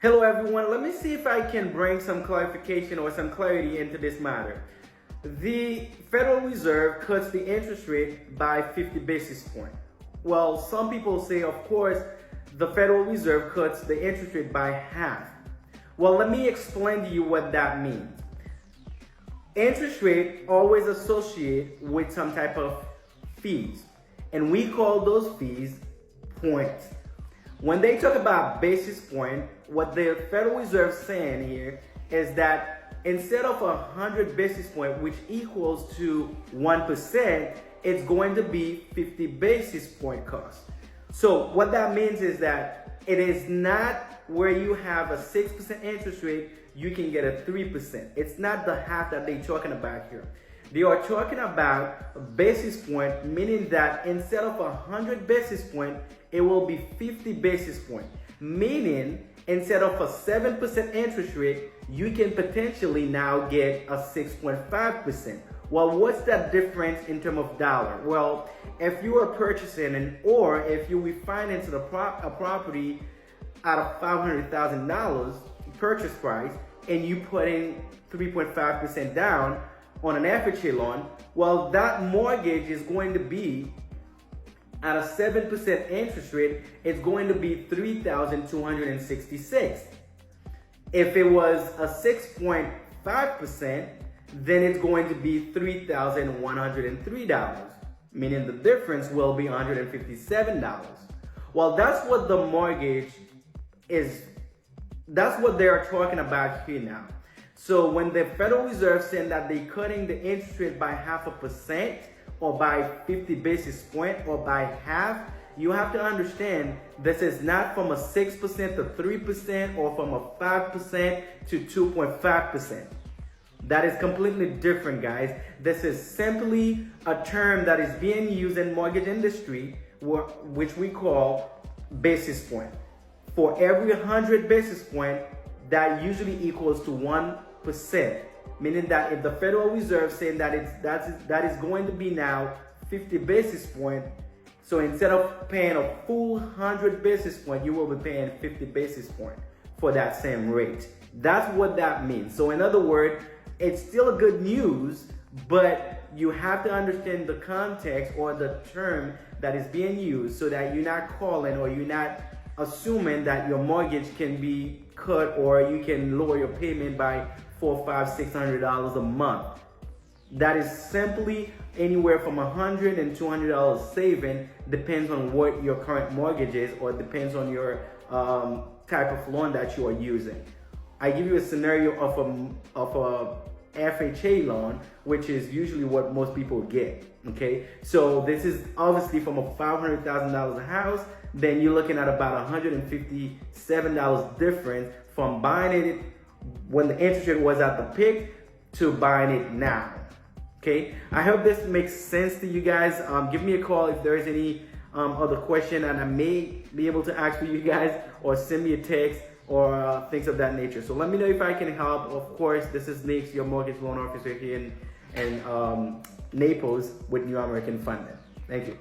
Hello everyone, let me see if I can bring some clarification or some clarity into this matter. The Federal Reserve cuts the interest rate by 50 basis points. Well, some people say, of course, the Federal Reserve cuts the interest rate by half. Well, let me explain to you what that means. Interest rate always associate with some type of fees, and we call those fees points. When they talk about basis point, what the Federal Reserve is saying here is that instead of 100 basis point, which equals to 1%, it's going to be 50 basis point cost. So what that means is that it is not where you have a 6% interest rate, you can get a 3%. It's not the half that they're talking about here. They are talking about a basis point, meaning that instead of 100 basis point, it will be 50 basis point. Meaning, instead of a 7% interest rate, you can potentially now get a 6.5%. Well, what's that difference in terms of dollar? Well, if you are purchasing or if you refinance a property out of $500,000 purchase price and you put in 3.5% down on an FHA loan, well, that mortgage is going to be at a 7% interest rate, it's going to be $3,266. If it was a 6.5%, then it's going to be $3,103, meaning the difference will be $157. Well, that's what the mortgage is. That's what they are talking about here now. So when the Federal Reserve saying that they're cutting the interest rate by 0.5% or by 50 basis point or by half, you have to understand this is not from a 6% to 3% or from a 5% to 2.5%. That is completely different, guys. This is simply a term that is being used in mortgage industry, which we call basis point. For every 100 basis point, that usually equals to 1%, meaning that if the Federal Reserve saying that that is going to be now 50 basis point, so instead of paying a full 100 basis point, you will be paying 50 basis point for that same rate. That's what that means. So in other words, it's still good news, but you have to understand the context or the term that is being used so that you're not calling or you're not assuming that your mortgage can be cut or you can lower your payment by $400, $500, $600 a month. That is simply anywhere from $100 and $200 saving, depends on what your current mortgage is or depends on your type of loan that you are using. I give you a scenario of a FHA loan, which is usually what most people get. Okay, so this is obviously from a $500,000 a house. Then you're looking at about $157 difference from buying it when the interest rate was at the peak to buying it now. Okay, I hope this makes sense to you guys. Give me a call if there is any other question, and I may be able to answer you guys or send me a text or things of that nature. So let me know if I can help. Of course, this is Nick, your mortgage loan officer here in Naples with New American Funding. Thank you.